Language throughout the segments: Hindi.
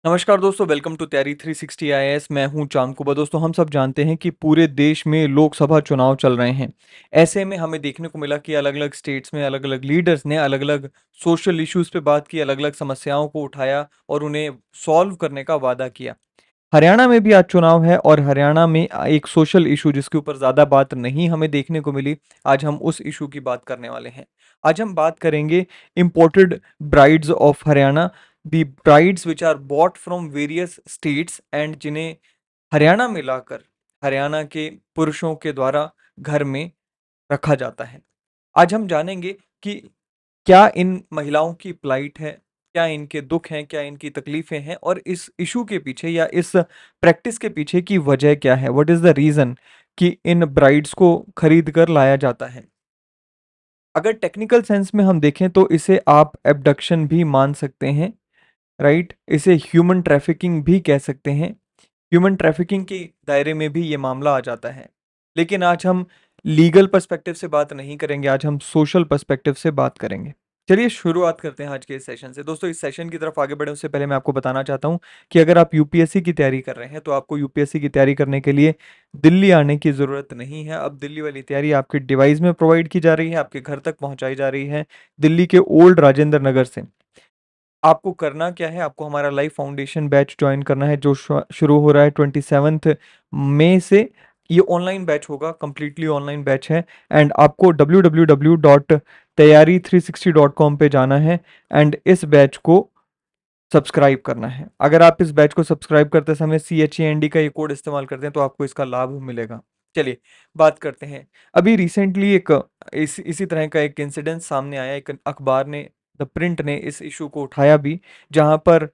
नमस्कार दोस्तों, वेलकम टू तैयारी 360 आईएएस। मैं हूं चांदकुबा। दोस्तों, हम सब जानते हैं कि पूरे देश में लोकसभा चुनाव चल रहे हैं। ऐसे में हमें देखने को मिला कि अलग-अलग स्टेट्स में अलग-अलग लीडर्स ने अलग-अलग सोशल इश्यूज पे बात की, अलग-अलग समस्याओं को उठाया और उन्हें सॉल्व करने का वादा किया। हरियाणा में भी आज चुनाव है और हरियाणा में एक सोशल इशू जिसके ऊपर ज़्यादा बात नहीं हमें देखने को मिली, आज हम उस इशू की बात करने वाले हैं। आज हम बात करेंगे imported brides of Haryana, the brides which are bought from various states and जिन्हें हरियाणा में लाकर हरियाणा के पुरुषों के द्वारा घर में रखा जाता है। आज हम जानेंगे कि क्या इन महिलाओं की प्लाइट है, क्या इनके दुख हैं, क्या इनकी तकलीफें हैं और इस इशू के पीछे या इस प्रैक्टिस के पीछे की वजह क्या है, व्हाट इज द रीजन कि इन ब्राइड्स को खरीद कर लाया जाता है। अगर टेक्निकल सेंस में हम देखें तो इसे आप एब्डक्शन भी मान सकते हैं, राइट। इसे ह्यूमन ट्रैफिकिंग भी कह सकते हैं। ह्यूमन ट्रैफिकिंग के दायरे में भी ये मामला आ जाता है। लेकिन आज हम लीगल पर्सपेक्टिव से बात नहीं करेंगे, आज हम सोशल पर्सपेक्टिव से बात करेंगे। चलिए शुरुआत करते हैं आज के इस सेशन से। दोस्तों, इस सेशन की तरफ आगे बढ़े उससे पहले मैं आपको बताना चाहता हूं कि अगर आप यूपीएससी की तैयारी कर रहे हैं तो आपको यूपीएससी की तैयारी करने के लिए दिल्ली आने की ज़रूरत नहीं है। अब दिल्ली वाली तैयारी आपके डिवाइस में प्रोवाइड की जा रही है, आपके घर तक पहुंचाई जा रही है, दिल्ली के ओल्ड राजेंद्र नगर से। आपको करना क्या है, आपको हमारा लाइव फाउंडेशन बैच ज्वाइन करना है जो शुरू हो रहा है 27 मई से। ये ऑनलाइन बैच होगा, कंप्लीटली ऑनलाइन बैच है। एंड आपको www.tayari360.com पे जाना है एंड इस बैच को सब्सक्राइब करना है। अगर आप इस बैच को सब्सक्राइब करते समय CHAND का ये कोड इस्तेमाल करते हैं तो आपको इसका लाभ मिलेगा। चलिए बात करते हैं। अभी रिसेंटली एक इसी तरह का एक इंसिडेंट सामने आया। एक अखबार ने, द प्रिंट ने इस इशू को उठाया भी, जहां पर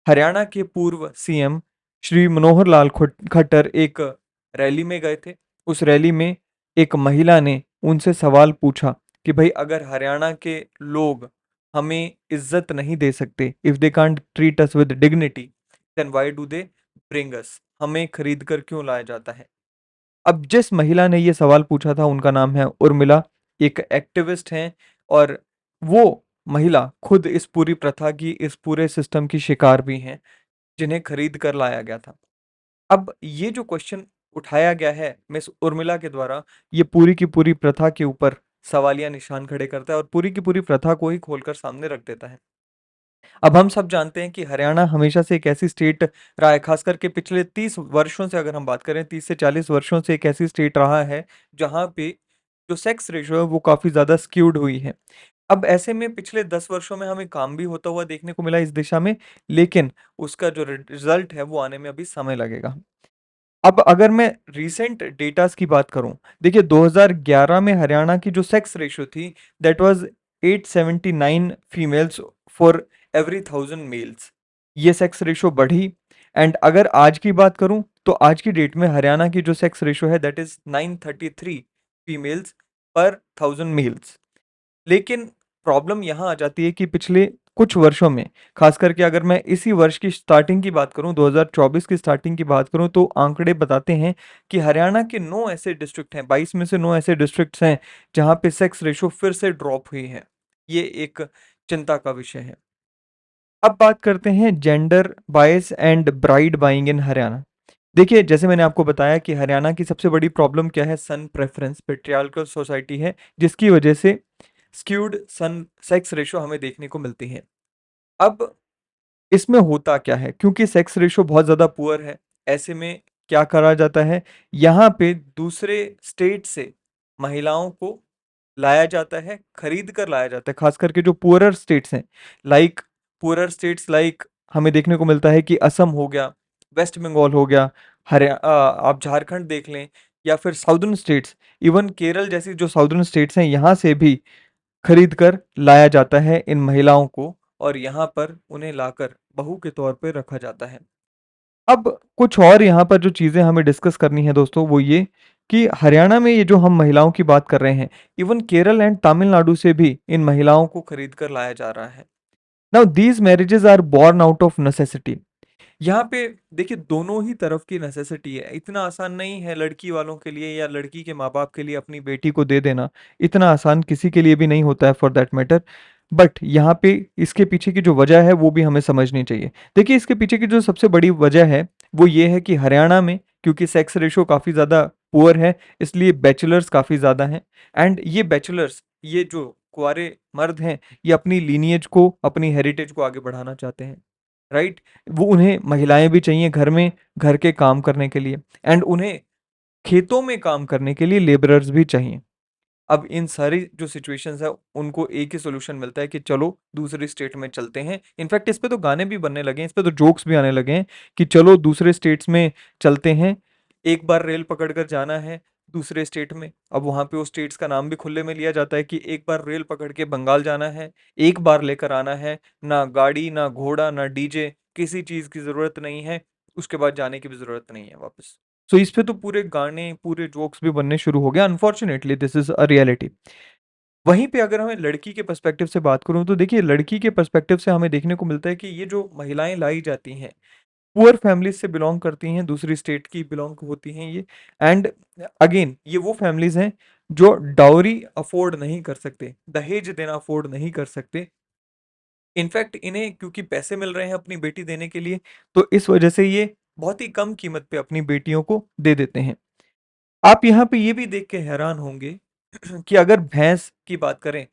हरियाणा के पूर्व सीएम श्री मनोहर लाल खट्टर एक रैली में गए थे। उस रैली में एक महिला ने उनसे सवाल पूछा कि भाई, अगर हरियाणा के लोग हमें इज्जत नहीं दे सकते, if they can't treat us with dignity, then why do they bring us, हमें खरीद कर क्यों लाया जाता है। अब जिस महिला ने ये सवाल पूछा था उनका नाम है उर्मिला, एक एक्टिविस्ट हैं और वो महिला खुद इस पूरी प्रथा की, इस पूरे सिस्टम की शिकार भी हैं जिन्हें खरीद कर लाया गया था। अब ये जो क्वेश्चन उठाया गया है मिस उर्मिला के द्वारा, ये पूरी की पूरी प्रथा के ऊपर सवालिया निशान खड़े करता है और पूरी की पूरी प्रथा को ही खोलकर सामने रख देता है। अब हम सब जानते हैं कि हरियाणा हमेशा से एक ऐसी स्टेट रहा है, खास करके पिछले 30 वर्षों से अगर हम बात करें, 30 से 40 वर्षों से एक ऐसी स्टेट रहा है जहाँ पे जो सेक्स रेशियो है वो काफ़ी ज़्यादा स्क्यूड हुई है। अब ऐसे में पिछले 10 वर्षों में हमें काम भी होता हुआ देखने को मिला इस दिशा में, लेकिन उसका जो रिजल्ट है वो आने में अभी समय लगेगा। अब अगर मैं रीसेंट डेटास की बात करूं, देखिए 2011 में हरियाणा की जो सेक्स रेशियो थी, that was 879 females for every 1000 males. ये सेक्स रेशियो बढ़ी। एंड अगर आज की बात करूं तो आज की डेट में हरियाणा की जो सेक्स रेशियो है दैट इज 933 फीमेल्स पर 1000 मेल्स। लेकिन प्रॉब्लम यहाँ आ जाती है कि पिछले कुछ वर्षों में, खास करके अगर मैं इसी वर्ष की स्टार्टिंग की बात करूं, 2024 की स्टार्टिंग की बात करूं, तो आंकड़े बताते हैं कि हरियाणा के 9 ऐसे डिस्ट्रिक्ट हैं, 22 में से 9 ऐसे डिस्ट्रिक्ट्स हैं जहां पे सेक्स रेशो फिर से ड्रॉप हुई है। ये एक चिंता का विषय है। अब बात करते हैं gender bias and bride buying इन हरियाणा। देखिए, जैसे मैंने आपको बताया कि हरियाणा की सबसे बड़ी प्रॉब्लम क्या है, सन प्रेफरेंस, पेट्रियार्कल सोसाइटी है, जिसकी वजह से स्क्यूड सन सेक्स रेशो हमें देखने को मिलती है। अब इसमें होता क्या है, क्योंकि सेक्स रेशो बहुत ज़्यादा पुअर है, ऐसे में क्या करा जाता है, यहाँ पे दूसरे स्टेट से महिलाओं को लाया जाता है, खरीद कर लाया जाता है, खास करके जो पुअरर स्टेट्स हैं, लाइक पुअरर स्टेट्स लाइक हमें देखने को मिलता है कि असम हो गया, वेस्ट बंगाल हो गया, आप झारखंड देख लें, या फिर साउदर्न स्टेट्स, इवन केरल जैसी जो साउदर्न स्टेट्स हैं, यहाँ से भी खरीद कर लाया जाता है इन महिलाओं को और यहाँ पर उन्हें लाकर बहू के तौर पे रखा जाता है। अब कुछ और यहाँ पर जो चीज़ें हमें डिस्कस करनी है दोस्तों, वो ये कि हरियाणा में ये जो हम महिलाओं की बात कर रहे हैं, इवन केरल एंड तमिलनाडु से भी इन महिलाओं को खरीद कर लाया जा रहा है। Now these marriages are born out of necessity. यहाँ पे देखिए, दोनों ही तरफ की नेसेसिटी है। इतना आसान नहीं है लड़की वालों के लिए या लड़की के माँ बाप के लिए अपनी बेटी को दे देना, इतना आसान किसी के लिए भी नहीं होता है फॉर दैट मैटर। बट यहाँ पे इसके पीछे की जो वजह है वो भी हमें समझनी चाहिए। देखिए इसके पीछे की जो सबसे बड़ी वजह है वो ये है कि हरियाणा में क्योंकि सेक्स रेशो काफ़ी ज़्यादा पुअर है, इसलिए बैचलर्स काफ़ी ज़्यादा हैं। एंड ये बैचलर्स, ये जो कुंवारे मर्द हैं, ये अपनी लीनिएज को, अपनी हेरिटेज को आगे बढ़ाना चाहते हैं, राइट? वो उन्हें महिलाएं भी चाहिए घर में, घर के काम करने के लिए, एंड उन्हें खेतों में काम करने के लिए लेबरर्स भी चाहिए। अब इन सारी जो सिचुएशंस है उनको एक ही सॉल्यूशन मिलता है कि चलो दूसरे स्टेट में चलते हैं। इनफैक्ट इस पे तो गाने भी बनने लगे हैं, इस पे तो जोक्स भी आने लगे हैं कि चलो दूसरे स्टेट्स में चलते हैं, एक बार रेल पकड़ कर जाना है दूसरे स्टेट में। अब वहां पे उस स्टेट्स का नाम भी खुले में लिया जाता है कि एक बार रेल पकड़ के बंगाल जाना है, एक बार लेकर आना है, ना गाड़ी ना घोड़ा ना डीजे, किसी चीज की जरूरत नहीं है, उसके बाद जाने की भी जरूरत नहीं है वापस। सो इस पे तो पूरे गाने, पूरे जोक्स भी बनने शुरू हो गए। Unfortunately this is a reality. वहीं पे अगर हमें लड़की के पर्सपेक्टिव से बात करूं तो देखिए लड़की के पर्सपेक्टिव से हमें देखने को मिलता है कि ये जो महिलाएं लाई जाती हैं, पुअर फैमिलीज से बिलोंग करती हैं, दूसरी स्टेट की बिलोंग होती हैं ये। एंड अगेन ये वो फैमिलीज हैं जो डाउरी अफोर्ड नहीं कर सकते, दहेज देना अफोर्ड नहीं कर सकते। इनफैक्ट इन्हें क्योंकि पैसे मिल रहे हैं अपनी बेटी देने के लिए, तो इस वजह से ये बहुत ही कम कीमत पे अपनी बेटियों को दे देते हैं। आप यहाँ पे ये भी देख के हैरान होंगे कि अगर भैंस की बात करें,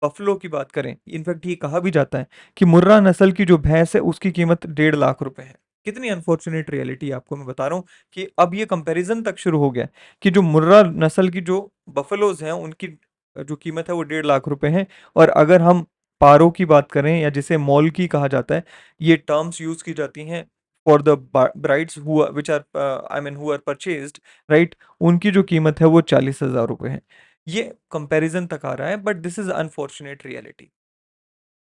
बफलो की बात करें, इनफैक्ट ये कहा भी जाता है कि मुर्रा नस्ल की जो भैंस है उसकी कीमत 1.5 लाख रुपए है। कितनी अनफॉर्चुनेट रियलिटी आपको मैं बता रहा हूँ कि अब ये कंपैरिजन तक शुरू हो गया है कि जो मुर्रा नस्ल की जो बफलोज हैं उनकी जो कीमत है वो 1.5 लाख रुपए है। और अगर हम पारों की बात करें या जिसे मौलकी कहा जाता है, ये टर्म्स यूज की जाती हैं for the brides who which are I mean who are purchased, right? उनकी जो कीमत है वो 40,000 रुपए है। ये कंपैरिजन तक आ रहा है, but this is unfortunate reality.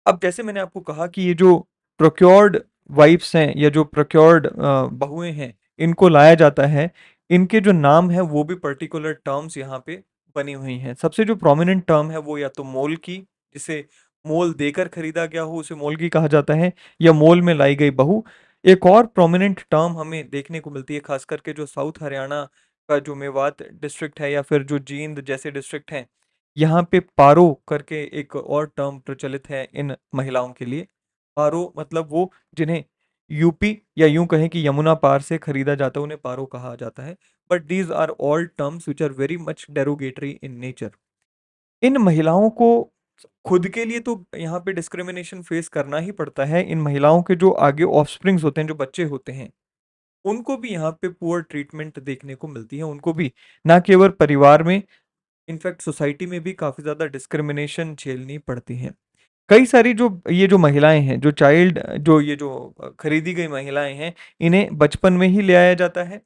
अब जैसे मैंने आपको कहा कि ये जो प्रोक्योर्ड वाइफ्स हैं या जो प्रोक्योर्ड बहुएं हैं, इनको लाया जाता है, इनके जो नाम है वो भी पर्टिकुलर टर्म्स यहाँ पे बनी हुई हैं। सबसे जो प्रोमिनेंट टर्म है वो या तो मोल की, जिसे मोल देकर खरीदा गया हो उसे मोल की कहा जाता है, या मोल में लाई गई बहू। एक और प्रोमिनेंट टर्म हमें देखने को मिलती है खास करके जो साउथ हरियाणा का जो मेवात डिस्ट्रिक्ट है या फिर जो जींद जैसे डिस्ट्रिक्ट हैं, यहाँ पे पारो करके एक और टर्म प्रचलित है इन महिलाओं के लिए। पारो मतलब वो जिन्हें यूपी या यूं कहें कि यमुना पार से खरीदा जाता है, उन्हें पारो कहा जाता है। But these are all terms which are very much derogatory in nature. इन महिलाओं को खुद के लिए तो यहाँ पे डिस्क्रिमिनेशन फेस करना ही पड़ता है। इन महिलाओं के जो आगे ऑफस्प्रिंग्स होते हैं, जो बच्चे होते हैं, उनको भी यहाँ पे पुअर ट्रीटमेंट देखने को मिलती है। उनको भी ना केवल परिवार में, इनफैक्ट सोसाइटी में भी काफ़ी ज़्यादा डिस्क्रिमिनेशन झेलनी पड़ती है। कई सारी जो ये जो महिलाएं हैं, जो चाइल्ड जो ये जो खरीदी गई महिलाएं हैं, इन्हें बचपन में ही ले आया जाता है,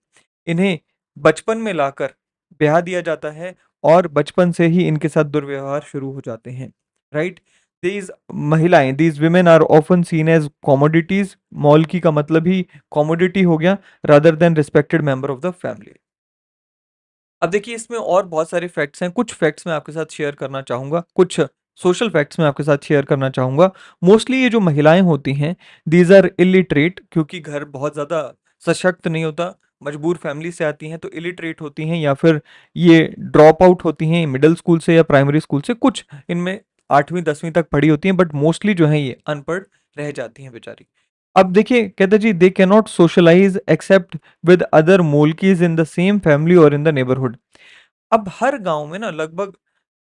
इन्हें बचपन में लाकर ब्याह दिया जाता है और बचपन से ही इनके साथ दुर्व्यवहार शुरू हो जाते हैं, राइट? दीज महिलाएं, these women are often seen as commodities. मॉलकी का मतलब ही कॉमोडिटी हो गया, rather than respected member of the family. अब देखिए इसमें और बहुत सारे फैक्ट्स हैं, कुछ फैक्ट्स मैं आपके साथ शेयर करना चाहूँगा, कुछ सोशल फैक्ट्स मैं आपके साथ शेयर करना चाहूँगा। मोस्टली ये जो महिलाएँ होती हैं, दीज़ आर इलिटरेट, क्योंकि घर बहुत ज़्यादा सशक्त नहीं होता, मजबूर फैमिली से आती हैं तो इलिटरेट होती हैं, या फिर ये ड्रॉप आउट होती हैं मिडिल स्कूल से या प्राइमरी स्कूल से। कुछ इनमें 8वीं 10वीं तक पढ़ी होती हैं, बट मोस्टली जो है ये अनपढ़ रह जाती हैं बेचारी। अब देखिए कहता जी, they can not socialise except with other molkis in the same family और इन द नेबरहुड। अब हर गांव में ना लगभग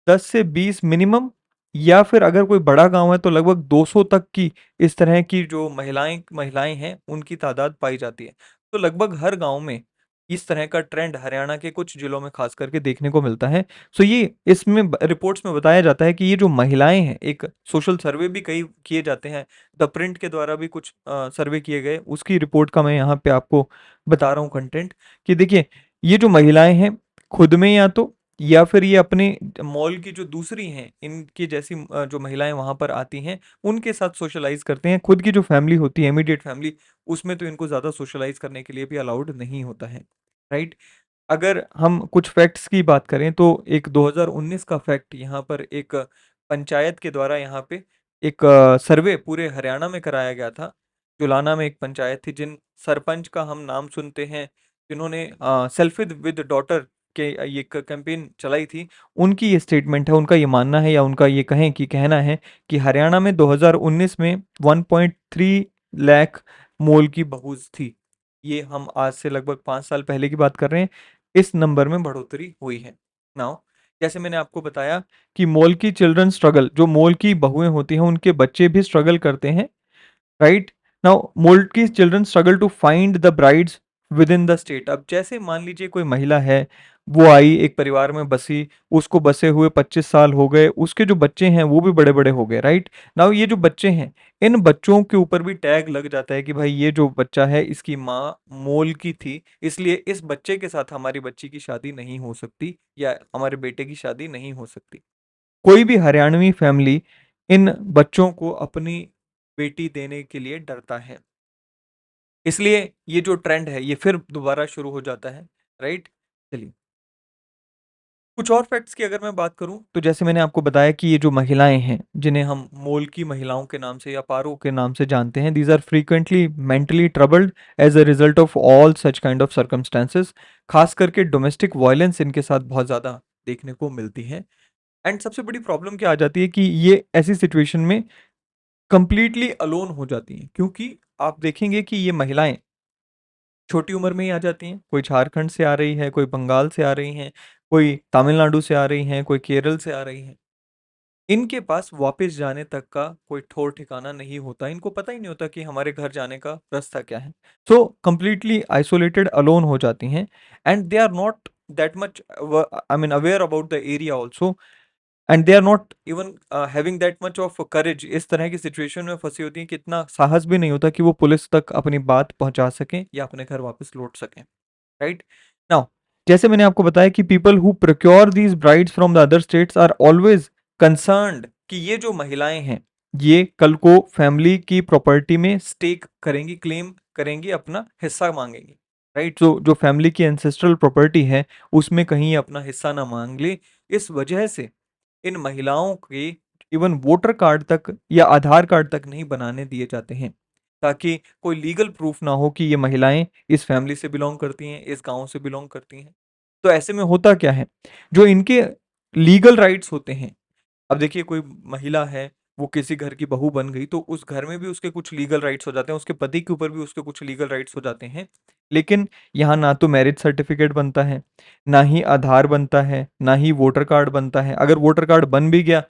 10 से 20 मिनिमम, या फिर अगर कोई बड़ा गांव है तो लगभग 200 तक की इस तरह की जो महिलाएं महिलाएं हैं उनकी तादाद पाई जाती है। तो लगभग हर गांव में इस तरह का ट्रेंड हरियाणा के कुछ जिलों में खास करके देखने को मिलता है। सो ये इसमें रिपोर्ट्स में बताया जाता है कि ये जो महिलाएं हैं, एक सोशल सर्वे भी कई किए जाते हैं, द प्रिंट के द्वारा भी कुछ सर्वे किए गए, उसकी रिपोर्ट का मैं यहाँ पे आपको बता रहा हूँ कंटेंट। कि देखिए ये जो महिलाएं हैं, खुद में या तो, या फिर ये अपने मॉल की जो दूसरी हैं इनकी जैसी जो महिलाएं वहां पर आती हैं उनके साथ सोशलाइज करते हैं। खुद की जो फैमिली होती है, इमीडिएट फैमिली, उसमें तो इनको ज्यादा सोशलाइज करने के लिए भी अलाउड नहीं होता है, राइट? अगर हम कुछ फैक्ट्स की बात करें तो एक 2019 का फैक्ट यहाँ पर एक पंचायत के द्वारा यहाँ पे एक सर्वे पूरे हरियाणा में कराया गया था। जुलाना में एक पंचायत थी जिन सरपंच का हम नाम सुनते हैं, जिन्होंने सेल्फी विद डॉटर के ये कैंपेन चलाई थी, उनकी ये स्टेटमेंट है, उनका ये मानना है या उनका ये कहें कि कहना है कि हरियाणा में 2019 में 1.3 लाख मोल की बहूज थी। ये हम आज से लगभग 5 साल पहले की बात कर रहे हैं। इस नंबर में बढ़ोतरी हुई है। नाउ जैसे मैंने आपको बताया कि मोल की चिल्ड्रन स्ट्रगल, जो मोल की बहुएं होती हैं उनके बच्चे भी स्ट्रगल करते हैं, right. Now molkis children struggle to find the brides within the state. अब जैसे मान लीजिए कोई महिला है, वो आई एक परिवार में बसी, उसको बसे हुए 25 साल हो गए, उसके जो बच्चे हैं वो भी बड़े बड़े हो गए, राइट। नाउ ये जो बच्चे हैं, इन बच्चों के ऊपर भी टैग लग जाता है कि भाई ये जो बच्चा है इसकी माँ मोल की थी, इसलिए इस बच्चे के साथ हमारी बच्ची की शादी नहीं हो सकती या हमारे बेटे की शादी नहीं हो सकती। कोई भी हरियाणवी फैमिली इन बच्चों को अपनी बेटी देने के लिए डरता है, इसलिए ये जो ट्रेंड है ये फिर दोबारा शुरू हो जाता है, राइट। चलिए कुछ और फैक्ट्स की अगर मैं बात करूं तो जैसे मैंने आपको बताया कि ये जो महिलाएं हैं जिन्हें हम मोल की महिलाओं के नाम से या पारो के नाम से जानते हैं, these are frequently mentally troubled as a result of all such kind of circumstances. खास करके डोमेस्टिक वायलेंस इनके साथ बहुत ज़्यादा देखने को मिलती है। एंड सबसे बड़ी प्रॉब्लम क्या आ जाती है कि ये ऐसी सिचुएशन में कंप्लीटली अलोन हो जाती हैं, क्योंकि आप देखेंगे कि ये महिलाएं छोटी उम्र में ही आ जाती हैं। कोई झारखंड से आ रही है, कोई बंगाल से आ रही हैं, कोई तमिलनाडु से आ रही हैं, कोई केरल से आ रही हैं। इनके पास वापस जाने तक का कोई ठौर ठिकाना नहीं होता, इनको पता ही नहीं होता कि हमारे घर जाने का रास्ता क्या है। सो कंप्लीटली आइसोलेटेड अलोन हो जाती हैं। And they are not that much I mean aware about the area also, and they are not even having that much of courage. इस तरह की सिचुएशन में फंसी होती हैं कि इतना साहस भी नहीं होता कि वो पुलिस तक अपनी बात पहुंचा सकें या अपने घर वापस लौट सकें, राइट। नाउ जैसे मैंने आपको बताया कि people who procure these brides from the other states are always concerned कि ये जो महिलाएं हैं ये कल को फैमिली की प्रॉपर्टी में स्टेक करेंगी, क्लेम करेंगी, अपना हिस्सा मांगेंगी, राइट। जो जो फैमिली की एंसेस्ट्रल प्रॉपर्टी है उसमें कहीं अपना हिस्सा ना मांग ले। इस वजह से इन महिलाओं के इवन वोटर कार्ड तक या आधार कार्ड तक नहीं बनाने दिए जाते हैं, ताकि कोई लीगल प्रूफ ना हो कि ये महिलाएं इस फैमिली से बिलोंग करती हैं, इस गांव से बिलोंग करती हैं। तो ऐसे में होता क्या है, जो इनके लीगल राइट्स होते हैं। अब देखिए कोई महिला है, वो किसी घर की बहू बन गई तो उस घर में भी उसके कुछ लीगल राइट्स हो जाते हैं, उसके पति के ऊपर भी उसके कुछ लीगल राइट्स हो जाते हैं। लेकिन यहाँ ना तो मैरिज सर्टिफिकेट बनता है, ना ही आधार बनता है, ना ही वोटर कार्ड बनता है। अगर वोटर कार्ड बन भी गया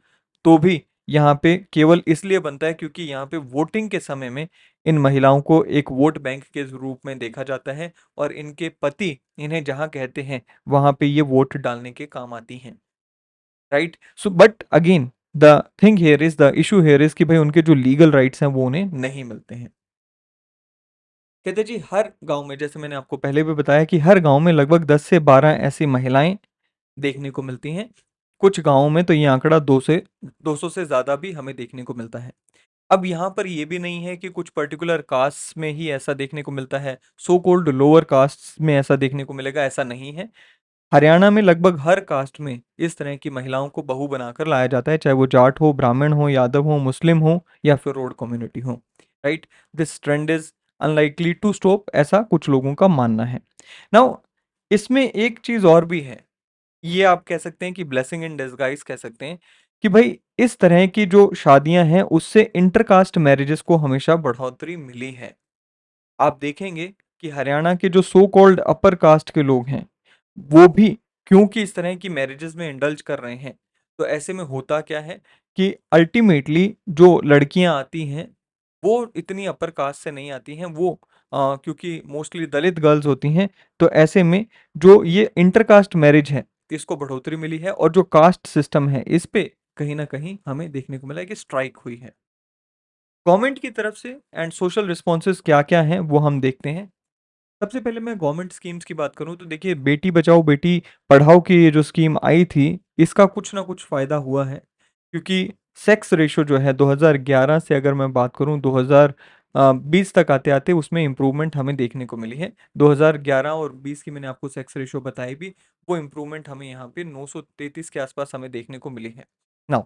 तो भी यहाँ पे केवल इसलिए बनता है क्योंकि यहाँ पे वोटिंग के समय में इन महिलाओं को एक वोट बैंक के रूप में देखा जाता है, और इनके पति इन्हें जहाँ कहते हैं वहां पे ये वोट डालने के काम आती हैं, right. So but again the thing here is, the issue here is कि भाई उनके जो लीगल राइट्स हैं वो उन्हें नहीं मिलते हैं। कहते जी हर गांव में, जैसे मैंने आपको पहले भी बताया कि हर गांव में लगभग 10 से 12 ऐसी महिलाएं देखने को मिलती हैं। कुछ गांवों में तो ये आंकड़ा 200 से ज़्यादा भी हमें देखने को मिलता है। अब यहाँ पर ये भी नहीं है कि कुछ पर्टिकुलर कास्ट में ही ऐसा देखने को मिलता है, सो कॉल्ड लोअर कास्ट में ऐसा देखने को मिलेगा, ऐसा नहीं है। हरियाणा में लगभग हर कास्ट में इस तरह की महिलाओं को बहू बनाकर लाया जाता है, चाहे वो जाट हो, ब्राह्मण हो, यादव हो, मुस्लिम हो या फिर रोड कम्युनिटी हो, right. This trend is unlikely to stop, ऐसा कुछ लोगों का मानना है। नाउ इसमें एक चीज और भी है, ये आप कह सकते हैं कि ब्लेसिंग इन डिस्गाइज कह सकते हैं, कि भाई इस तरह की जो शादियां हैं उससे इंटरकास्ट मैरिजेस को हमेशा बढ़ोतरी मिली है। आप देखेंगे कि हरियाणा के जो सो कॉल्ड अपर कास्ट के लोग हैं वो भी क्योंकि इस तरह की मैरिजेस में इंडल्ज कर रहे हैं, तो ऐसे में होता क्या है कि अल्टीमेटली जो लड़कियां आती हैं वो इतनी अपर कास्ट से नहीं आती हैं, वो क्योंकि मोस्टली दलित गर्ल्स होती हैं। तो ऐसे में जो ये इंटरकास्ट मैरिज है इसको बढ़ोतरी मिली है, और जो कास्ट सिस्टम है इस पे कहीं ना कहीं हमें देखने को मिला है कि स्ट्राइक हुई है गवर्नमेंट की तरफ से। एंड सोशल रिस्पॉन्सेज क्या क्या हैं वो हम देखते हैं। सबसे पहले मैं गवर्नमेंट स्कीम्स की बात करूं तो देखिए बेटी बचाओ बेटी पढ़ाओ की ये जो स्कीम आई थी इसका कुछ ना कुछ फायदा हुआ है, क्योंकि सेक्स रेशो जो है 2011 से अगर मैं बात करूं 2020 तक आते आते उसमें इम्प्रूवमेंट हमें देखने को मिली है। 2011 और 20 की मैंने आपको सेक्स रेशो बताई भी, वो इम्प्रूवमेंट हमें यहाँ पे 933 के आसपास हमें देखने को मिली है। नाउ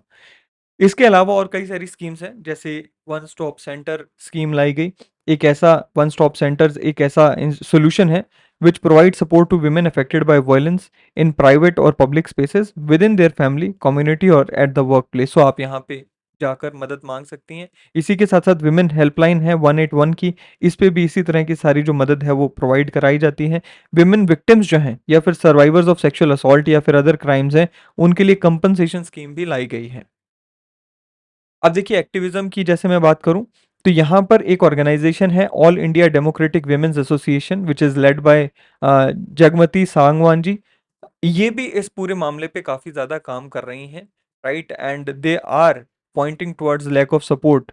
इसके अलावा और कई सारी स्कीम्स हैं, जैसे वन स्टॉप सेंटर स्कीम लाई गई। एक ऐसा वन स्टॉप सेंटर एक ऐसा सोल्यूशन है which provide support to women affected by violence in private or public spaces within their family, community or at the workplace. So आप यहाँ पे जाकर मदद मांग सकती हैं। इसी के साथ साथ विमेन हेल्पलाइन है 181 की, इस पे भी इसी तरह की सारी जो मदद है वो प्रोवाइड कराई जाती है। विमेन विक्टिम्स जो हैं या फिर सर्वाइवर्स ऑफ सेक्सुअल असॉल्ट या फिर अदर क्राइम्स हैं, उनके लिए कंपनसेशन स्कीम भी लाई गई है। अब देखिए एक्टिविज्म की जैसे मैं बात करूं, तो यहाँ पर एक ऑर्गेनाइजेशन है All India Democratic Women's Association which is led by Jagmati Sangwan ji. ये भी इस पूरे मामले पे काफ़ी ज़्यादा काम कर रही हैं, right, and they are pointing towards lack of support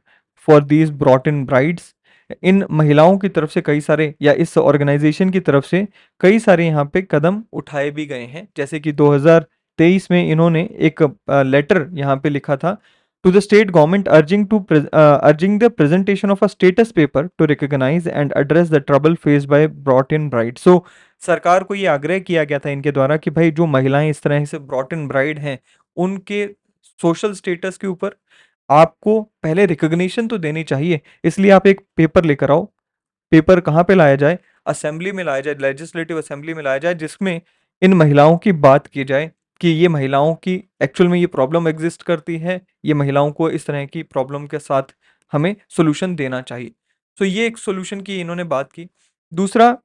for these brought in brides. इन महिलाओं की तरफ से कई सारे, या इस ऑर्गेनाइजेशन की तरफ से कई सारे यहाँ पे कदम उठाए भी गए हैं। जैसे कि 2023 में इन्होंने एक लेटर यहाँ पे लिखा था to the state government urging the presentation of a status paper to recognize and address the trouble faced by brought in bride. So सरकार को ये आग्रह किया गया था इनके द्वारा कि भाई जो महिलाएं इस तरह से ब्रॉट इन ब्राइड हैं, उनके सोशल स्टेटस के ऊपर आपको पहले रिकॉग्निशन तो देनी चाहिए, इसलिए आप एक पेपर लेकर आओ। पेपर कहाँ पे लाया जाए? असेंबली में लाया जाए, लेजिस्लेटिव असेंबली में लाया जाए, जिसमें इन महिलाओं की बात की जाए कि ये महिलाओं की एक्चुअल में ये प्रॉब्लम एग्जिस्ट करती है, ये महिलाओं को इस तरह की प्रॉब्लम के साथ हमें सॉल्यूशन देना चाहिए। तो ये एक सॉल्यूशन की इन्होंने बात की। दूसरा,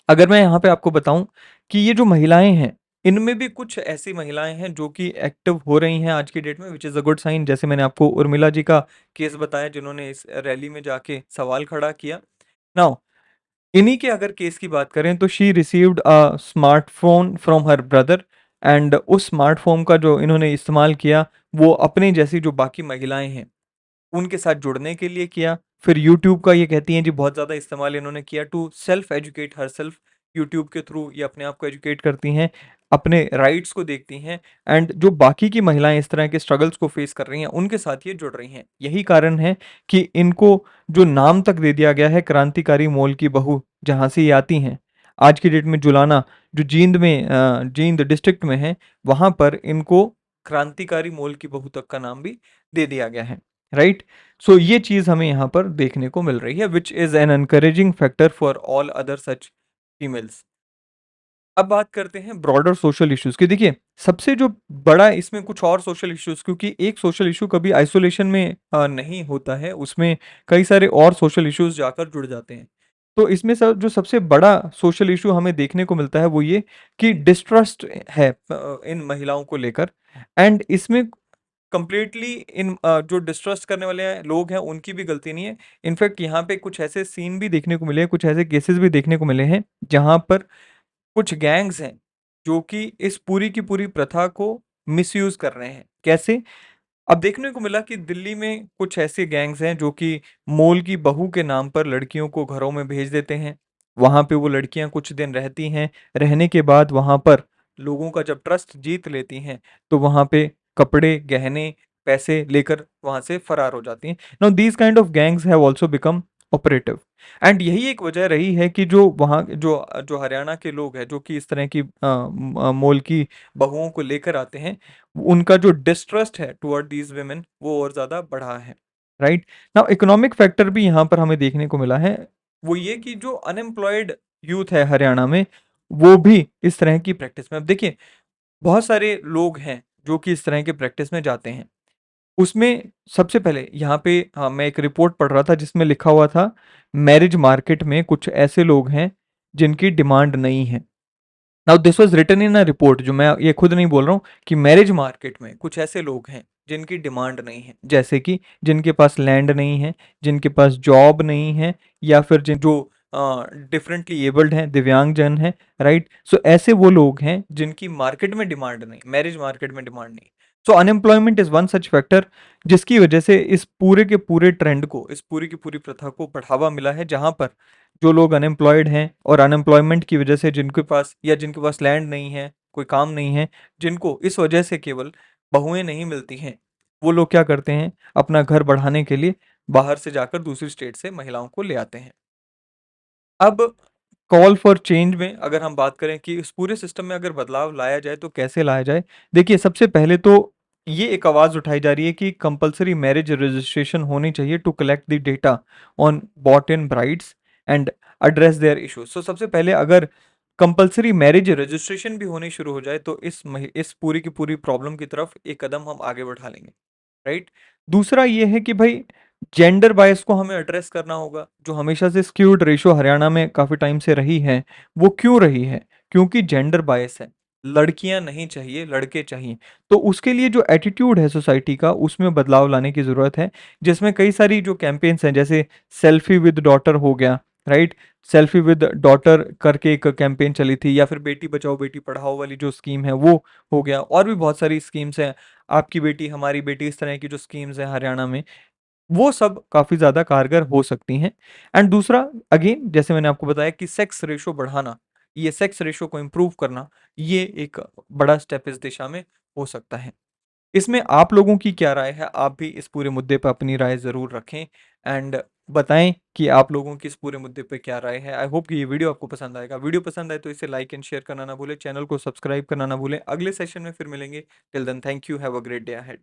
अगर मैं यहाँ पे आपको बताऊँ कि ये जो महिलाएँ हैं, इनमें भी कुछ ऐसी महिलाएँ हैं जो कि एक्टिव हो रही हैं आज की डेट में, which is a good sign. जैसे मैंने आपको उर्मिला जी का केस बताया जिन्होंने इस रैली में जाके सवाल खड़ा किया। नाउ इन्हीं के अगर केस की बात करें तो she received a smartphone from her brother, and उस स्मार्टफ़ोन का जो इन्होंने इस्तेमाल किया, वो अपने जैसी जो बाकी महिलाएँ हैं उनके साथ जुड़ने के लिए किया। फिर यूट्यूब का ये कहती हैं जी बहुत ज़्यादा इस्तेमाल इन्होंने किया to self educate herself. YouTube के थ्रू ये अपने आप को एजुकेट करती हैं, अपने राइट्स को देखती हैं, एंड जो बाकी की महिलाएं इस तरह के स्ट्रगल्स को फेस कर रही हैं उनके साथ ये जुड़ रही हैं। यही कारण है कि इनको जो नाम तक दे दिया गया है क्रांतिकारी मोल की बहू, जहाँ से ये आती हैं। आज की डेट में जुलाना जो जींद में जींद डिस्ट्रिक्ट में है, वहाँ पर इनको क्रांतिकारी मोल की बहू तक का नाम भी दे दिया गया है, राइट। सो ये चीज़ हमें यहाँ पर देखने को मिल रही है, which is an encouraging factor for all other such females. अब बात करते हैं ब्रॉडर सोशल इश्यूज की। देखिए सबसे जो बड़ा इसमें कुछ और सोशल इश्यूज, क्योंकि एक सोशल इशू कभी आइसोलेशन में नहीं होता है, उसमें कई सारे और सोशल इश्यूज जाकर जुड़ जाते हैं। तो इसमें सब जो सबसे बड़ा सोशल इशू हमें देखने को मिलता है वो ये कि डिस्ट्रस्ट है इन महिलाओं को लेकर। एंड इसमें कंप्लीटली जो डिस्ट्रस्ट करने वाले लोग हैं उनकी भी गलती नहीं है। इनफैक्ट यहाँ पे कुछ ऐसे सीन भी देखने को मिले हैं, कुछ ऐसे केसेस भी देखने को मिले हैं जहाँ पर कुछ गैंग्स हैं जो कि इस पूरी की पूरी प्रथा को मिसयूज कर रहे हैं। कैसे? अब देखने को मिला कि दिल्ली में कुछ ऐसे गैंग्स हैं जो कि मोल की बहू के नाम पर लड़कियों को घरों में भेज देते हैं। वहां पे वो लड़कियां कुछ दिन रहती हैं, रहने के बाद वहां पर लोगों का जब ट्रस्ट जीत लेती हैं, तो वहां पे कपड़े, गहने, पैसे लेकर वहां से फरार हो जाती हैं। Now these kind of gangs have also become operative, and यही एक वजह रही है कि जो वहाँ जो जो हरियाणा के लोग हैं जो कि इस तरह की मोल की बहुओं को लेकर आते हैं, उनका जो डिस्ट्रस्ट है टुवर्ड दीज वेमेन वो और ज़्यादा बढ़ा है, राइट। नाउ इकोनॉमिक फैक्टर भी यहाँ पर हमें देखने को मिला है, वो ये कि जो अनएम्प्लॉयड यूथ है हरियाणा में, वो भी इस तरह की प्रैक्टिस में, अब देखिए बहुत सारे लोग हैं जो कि इस तरह के प्रैक्टिस में जाते हैं। उसमें सबसे पहले यहाँ पे मैं एक रिपोर्ट पढ़ रहा था जिसमें लिखा हुआ था मैरिज मार्केट में कुछ ऐसे लोग हैं जिनकी डिमांड नहीं है। Now this was written in a report, जो मैं ये खुद नहीं बोल रहा हूँ, कि मैरिज मार्केट में कुछ ऐसे लोग हैं जिनकी डिमांड नहीं है, जैसे कि जिनके पास लैंड नहीं है, जिनके पास जॉब नहीं है, या फिर जिन जो डिफरेंटली एबल्ड हैं, दिव्यांग जन हैं, राइट। सो ऐसे वो लोग हैं जिनकी मार्केट में डिमांड नहीं, मैरिज मार्केट में डिमांड नहीं। So unemployment is one such factor जिसकी वजह से इस पूरे के पूरे ट्रेंड को, इस पूरी की पूरी प्रथा को बढ़ावा मिला है, जहां पर जो लोग अनएम्प्लॉयड हैं और अनएम्प्लॉयमेंट की वजह से जिनके पास लैंड नहीं है, कोई काम नहीं है, जिनको इस वजह से केवल बहुएं नहीं मिलती हैं, वो लोग क्या करते हैं, अपना घर बढ़ाने के लिए बाहर से जाकर दूसरी स्टेट से महिलाओं को ले आते हैं। अब कॉल फॉर चेंज में अगर हम बात करें कि इस पूरे सिस्टम में अगर बदलाव लाया जाए तो कैसे लाया जाए? देखिए सबसे पहले तो ये एक आवाज़ उठाई जा रही है कि कंपल्सरी मैरिज रजिस्ट्रेशन होनी चाहिए to collect the data on bought in brides. And address their issues. So सबसे पहले अगर कंपल्सरी मैरिज रजिस्ट्रेशन भी होनी शुरू हो जाए तो इस पूरी की पूरी प्रॉब्लम की तरफ एक कदम हम आगे बढ़ा लेंगे, राइट। दूसरा ये है कि भाई जेंडर बायस को हमें एड्रेस करना होगा। जो हमेशा से स्क्यूड रेशो हरियाणा में काफी टाइम से रही है, वो क्यों रही है? क्योंकि जेंडर बायस है, लड़कियां नहीं चाहिए, लड़के चाहिए। तो उसके लिए जो एटीट्यूड है सोसाइटी का, उसमें बदलाव लाने की जरूरत है, जिसमें कई सारी जो कैंपेन्स हैं, जैसे सेल्फी विद डॉटर हो गया, राइट। सेल्फी विद डॉटर करके एक कैंपेन चली थी, या फिर बेटी बचाओ बेटी पढ़ाओ वाली जो स्कीम है वो हो गया, और भी बहुत सारी स्कीम्स हैं, आपकी बेटी हमारी बेटी, इस तरह की जो स्कीम्स हैं हरियाणा में, वो सब काफी ज्यादा कारगर हो सकती हैं। एंड दूसरा, अगेन जैसे मैंने आपको बताया कि सेक्स रेशो बढ़ाना, ये सेक्स रेशो को इम्प्रूव करना, ये एक बड़ा स्टेप इस दिशा में हो सकता है। इसमें आप लोगों की क्या राय है? आप भी इस पूरे मुद्दे पर अपनी राय जरूर रखें, एंड बताएं कि आप लोगों की इस पूरे मुद्दे पे क्या राय है। आई होप कि ये वीडियो आपको पसंद आएगा। वीडियो पसंद आए तो इसे लाइक एंड शेयर करना ना भूलें, चैनल को सब्सक्राइब करना ना भूलें। अगले सेशन में फिर मिलेंगे। Till then, thank you, have a great day ahead.